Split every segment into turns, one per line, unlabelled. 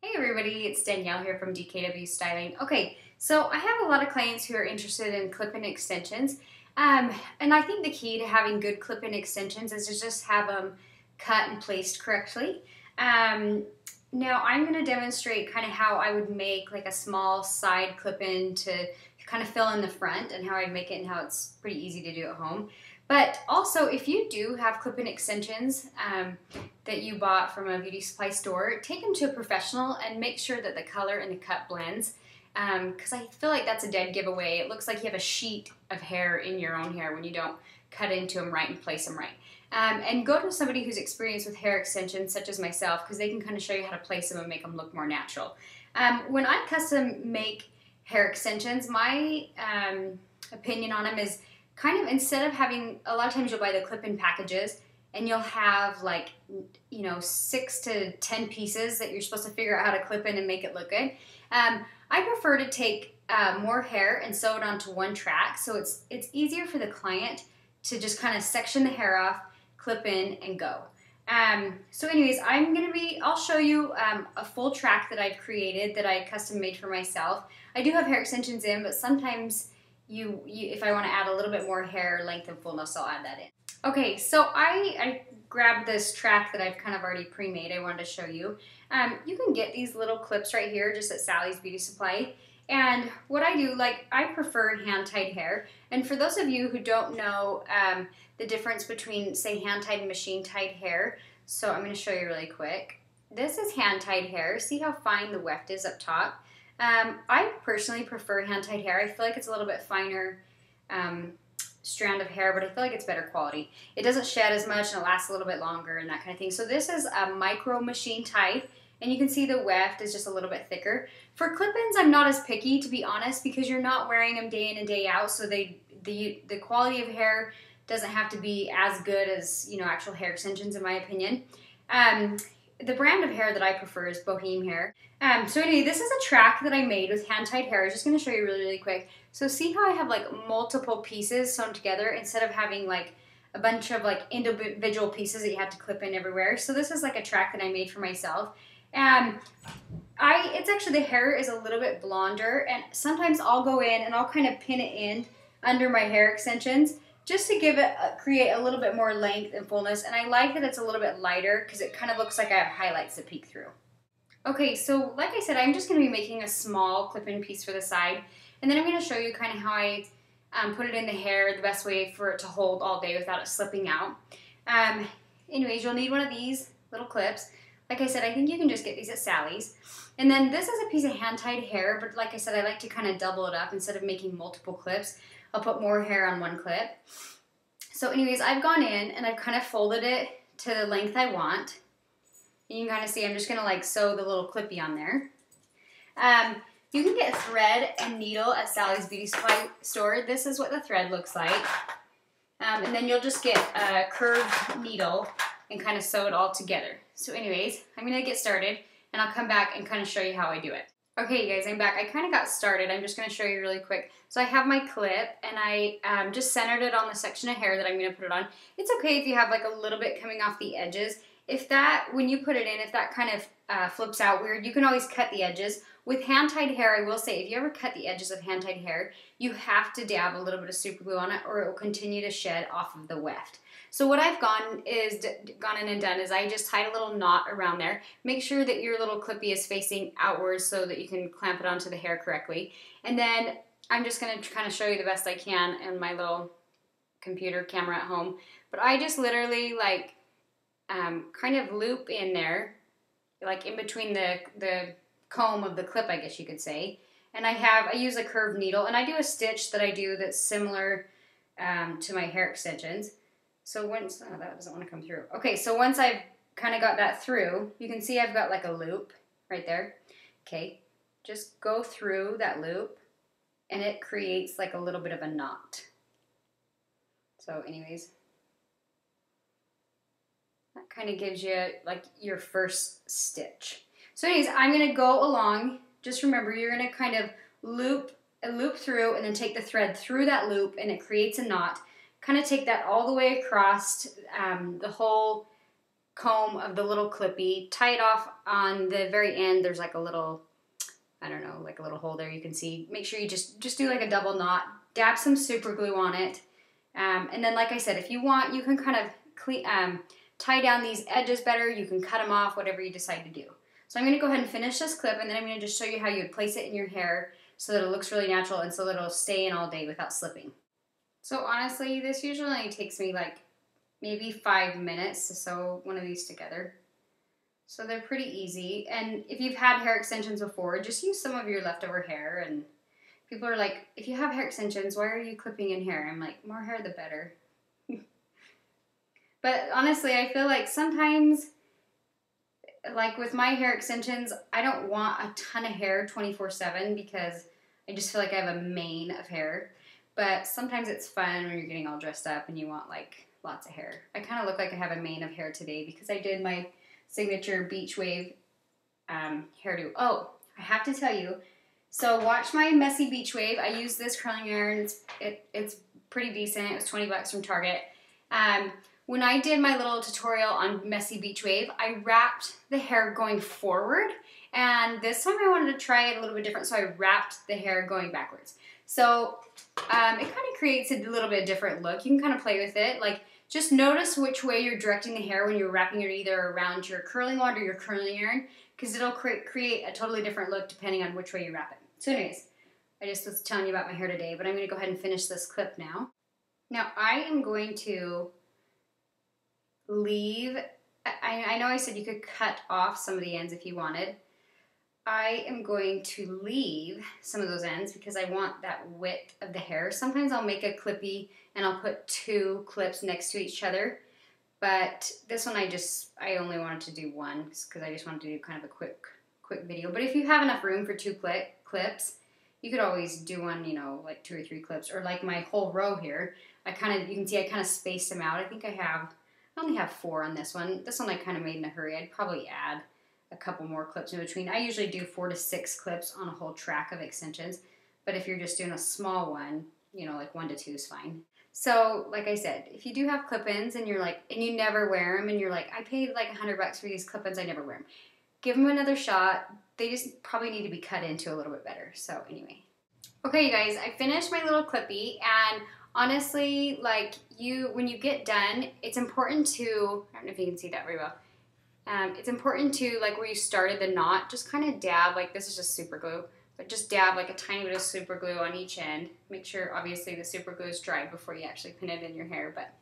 Hey everybody, it's Danielle here from DKW Styling. Okay, so I have a lot of clients who are interested in clip-in extensions, and I think the key to having good clip-in extensions is to just have them cut and placed correctly. Um, Now I'm going to demonstrate kind of how I would make like a small side clip-in to kind of fill in the front and how I'd make it and how it's pretty easy to do at home. But also, if you do have clip-in extensions, that you bought from a beauty supply store, take them to a professional and make sure that the color and the cut blends, because I feel like that's a dead giveaway. It looks like you have a sheet of hair in your own hair when you don't cut into them right and place them right. And go to somebody who's experienced with hair extensions, such as myself, because they can kind of show you how to place them and make them look more natural. When I custom make hair extensions, my opinion on them is kind of, instead of having, a lot of times you'll buy the clip-in packages and you'll have like, 6 to 10 pieces that you're supposed to figure out how to clip in and make it look good. I prefer to take more hair and sew it onto one track, so it's easier for the client to just kind of section the hair off, clip in, and go. So anyways, I'll show you a full track that I've created that I custom made for myself. I do have hair extensions in, but sometimes if I want to add a little bit more hair length and fullness, I'll add that in. Okay, so I grabbed this track that I've kind of already pre-made. I wanted to show you. You can get these little clips right here just at Sally's Beauty Supply. And what I do, like, I prefer hand-tied hair. And for those of you who don't know the difference between, say, hand-tied and machine-tied hair, so I'm going to show you really quick. This is hand-tied hair. See how fine the weft is up top? I personally prefer hand-tied hair. I feel like it's a little bit finer strand of hair, but I feel like it's better quality. It doesn't shed as much and it lasts a little bit longer and that kind of thing. So this is a micro machine type, and you can see the weft is just a little bit thicker. For clip-ins, I'm not as picky, to be honest, because you're not wearing them day in and day out, so the quality of hair doesn't have to be as good as actual hair extensions, in my opinion. The brand of hair that I prefer is Boheme hair. So anyway, this is a track that I made with hand-tied hair. I'm just going to show you really, really quick. So see how I have like multiple pieces sewn together instead of having like a bunch of like individual pieces that you have to clip in everywhere. So this is like a track that I made for myself. It's actually, the hair is a little bit blonder, and sometimes I'll go in and I'll kind of pin it in under my hair extensions just to create a little bit more length and fullness. And I like that it's a little bit lighter because it kind of looks like I have highlights that peek through. Okay, so like I said, I'm just going to be making a small clip-in piece for the side, and then I'm going to show you kind of how I put it in the hair, the best way for it to hold all day without it slipping out. Anyways, you'll need one of these little clips. Like I said, I think you can just get these at Sally's. And then this is a piece of hand-tied hair, but like I said, I like to kind of double it up. Instead of making multiple clips, I'll put more hair on one clip. So anyways, I've gone in and I've kind of folded it to the length I want. And you can kind of see I'm just going to like sew the little clippy on there. You can get thread and needle at Sally's Beauty Supply store. This is what the thread looks like. And then you'll just get a curved needle and kind of sew it all together. So anyways, I'm going to get started and I'll come back and kind of show you how I do it. Okay, you guys, I'm back. I kind of got started. I'm just going to show you really quick. So I have my clip, and I just centered it on the section of hair that I'm going to put it on. It's okay if you have like a little bit coming off the edges. When you put it in, if that kind of flips out weird, you can always cut the edges. With hand-tied hair, I will say, if you ever cut the edges of hand-tied hair, you have to dab a little bit of super glue on it or it will continue to shed off of the weft. So what I've gone in and done is I just tied a little knot around there. Make sure that your little clippy is facing outwards so that you can clamp it onto the hair correctly. And then I'm just going to kind of show you the best I can in my little computer camera at home. But I just literally like kind of loop in there, like in between the comb of the clip, I guess you could say. And I use a curved needle, and I do a stitch that I do that's similar to my hair extensions. So that doesn't want to come through. Okay, so once I've kind of got that through, you can see I've got like a loop right there. Okay, just go through that loop and it creates like a little bit of a knot. So anyways, that kind of gives you like your first stitch. So anyways, I'm going to go along. Just remember, you're going to kind of loop through and then take the thread through that loop and it creates a knot. Kind of take that all the way across the whole comb of the little clippy, tie it off on the very end. There's like a little, I don't know, like a little hole there you can see. Make sure you just do like a double knot, dab some super glue on it. And then like I said, if you want, you can kind of tie down these edges better. You can cut them off, whatever you decide to do. So I'm going to go ahead and finish this clip, and then I'm going to just show you how you would place it in your hair so that it looks really natural and so that it'll stay in all day without slipping. So honestly, this usually only takes me like maybe 5 minutes to sew one of these together. So they're pretty easy. And if you've had hair extensions before, just use some of your leftover hair. And people are like, if you have hair extensions, why are you clipping in hair? I'm like, more hair the better. But honestly, I feel like sometimes, like with my hair extensions, I don't want a ton of hair 24/7 because I just feel like I have a mane of hair. But sometimes it's fun when you're getting all dressed up and you want like lots of hair. I kind of look like I have a mane of hair today because I did my signature beach wave hairdo. Oh, I have to tell you, so watch my messy beach wave. I use this curling iron. It's pretty decent. It was 20 bucks from Target. When I did my little tutorial on messy beach wave, I wrapped the hair going forward, and this time I wanted to try it a little bit different, so I wrapped the hair going backwards. So it kind of creates a little bit different look. You can kind of play with it. Like, just notice which way you're directing the hair when you're wrapping it either around your curling wand or your curling iron, because it'll create a totally different look depending on which way you wrap it. So anyways, I just was telling you about my hair today, but I'm going to go ahead and finish this clip now. Now I am going to leave, I know I said you could cut off some of the ends if you wanted. I am going to leave some of those ends because I want that width of the hair. Sometimes I'll make a clippy and I'll put 2 clips next to each other. But this one I only wanted to do one because I just wanted to do kind of a quick video. But if you have enough room for 2 clips, you could always do one, you know, like 2 or 3 clips. Or like my whole row here, you can see I kind of spaced them out. I only have 4 on this one. This one I kind of made in a hurry. I'd probably add a couple more clips in between. I usually do 4 to 6 clips on a whole track of extensions, but if you're just doing a small one, you know, like 1 to 2 is fine. So, like I said, if you do have clip-ins and you never wear them and you're like, I paid like $100 for these clip-ins, I never wear them. Give them another shot. They just probably need to be cut into a little bit better. So anyway. Okay, you guys, I finished my little clippy, and honestly, like when you get done, it's important to, I don't know if you can see that very well. It's important to, like where you started the knot, just kind of dab, like this is just super glue, but just dab like a tiny bit of super glue on each end. Make sure obviously the super glue is dry before you actually pin it in your hair. But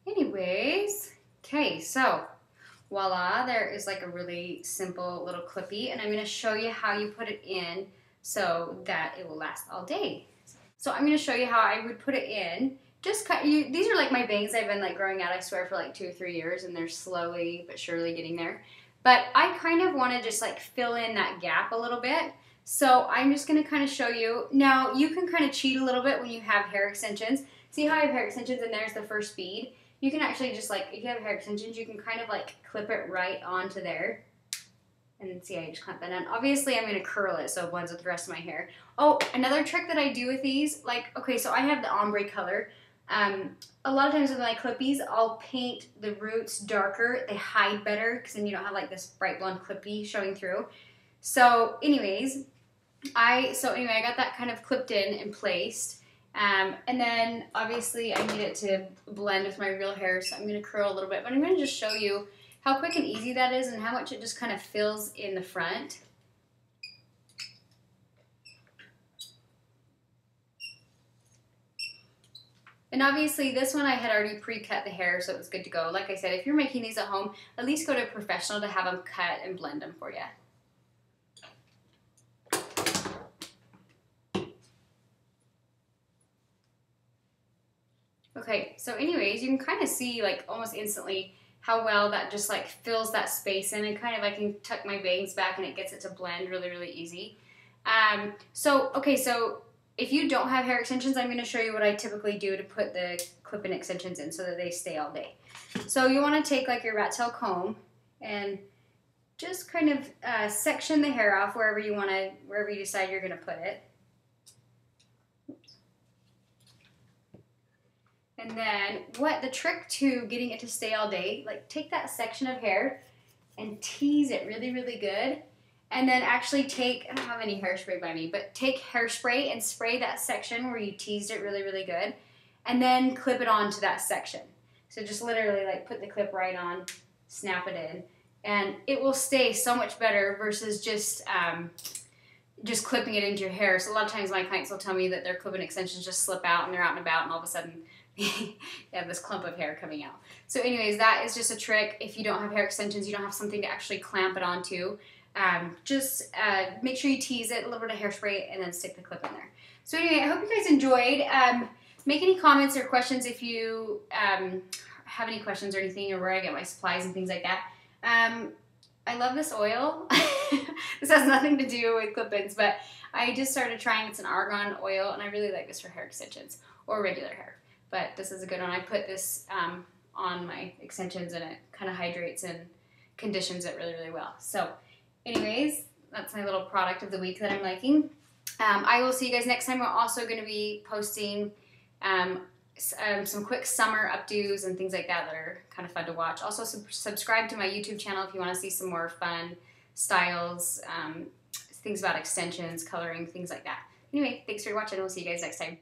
anyways, okay, so voila, there is like a really simple little clippy, and I'm going to show you how you put it in so that it will last all day. So I'm going to show you how I would put it in. Just cut you. These are like my bangs I've been like growing out, I swear, for like 2 or 3 years, and they're slowly but surely getting there. But I kind of want to just like fill in that gap a little bit. So I'm just going to kind of show you. Now you can kind of cheat a little bit when you have hair extensions. See how I have hair extensions and there's the first bead? You can actually just like, if you have hair extensions, you can kind of like clip it right onto there. And then see, I just clamp that down. Obviously, I'm going to curl it so it blends with the rest of my hair. Oh, another trick that I do with these, like, okay, so I have the ombre color. A lot of times with my clippies, I'll paint the roots darker. They hide better because then you don't have like this bright blonde clippy showing through. So anyways, I got that kind of clipped in and placed. And then obviously I need it to blend with my real hair, so I'm going to curl a little bit. But I'm going to just show you how quick and easy that is and how much it just kind of fills in the front. And obviously this one I had already pre-cut the hair, so it was good to go. Like I said, if you're making these at home, at least go to a professional to have them cut and blend them for you. Okay, so anyways, you can kind of see like almost instantly how well that just like fills that space in, and kind of I can tuck my bangs back and it gets it to blend really, really easy. So if you don't have hair extensions, I'm going to show you what I typically do to put the clip-in extensions in so that they stay all day. So you want to take like your rat tail comb and just kind of section the hair off wherever you decide you're going to put it. And then what the trick to getting it to stay all day, like take that section of hair and tease it really, really good. And then actually take, I don't have any hairspray by me, but take hairspray and spray that section where you teased it really, really good. And then clip it onto that section. So just literally like put the clip right on, snap it in. And it will stay so much better versus just clipping it into your hair. So a lot of times my clients will tell me that their clip-in extensions just slip out and they're out and about and all of a sudden they have this clump of hair coming out. So anyways, that is just a trick. If you don't have hair extensions, you don't have something to actually clamp it onto, just make sure you tease it, a little bit of hairspray, and then stick the clip in there. So anyway, I hope you guys enjoyed. Make any comments or questions if you have any questions or anything, or where I get my supplies and things like that. I love this oil. This has nothing to do with clip-ins, but I just started trying. It's an argan oil, and I really like this for hair extensions or regular hair. But this is a good one. I put this on my extensions, and it kind of hydrates and conditions it really, really well. So anyways, that's my little product of the week that I'm liking. I will see you guys next time. We're also going to be posting some quick summer updos and things like that are kind of fun to watch. Also, subscribe to my YouTube channel if you want to see some more fun styles, things about extensions, coloring, things like that. Anyway, thanks for watching. We'll see you guys next time.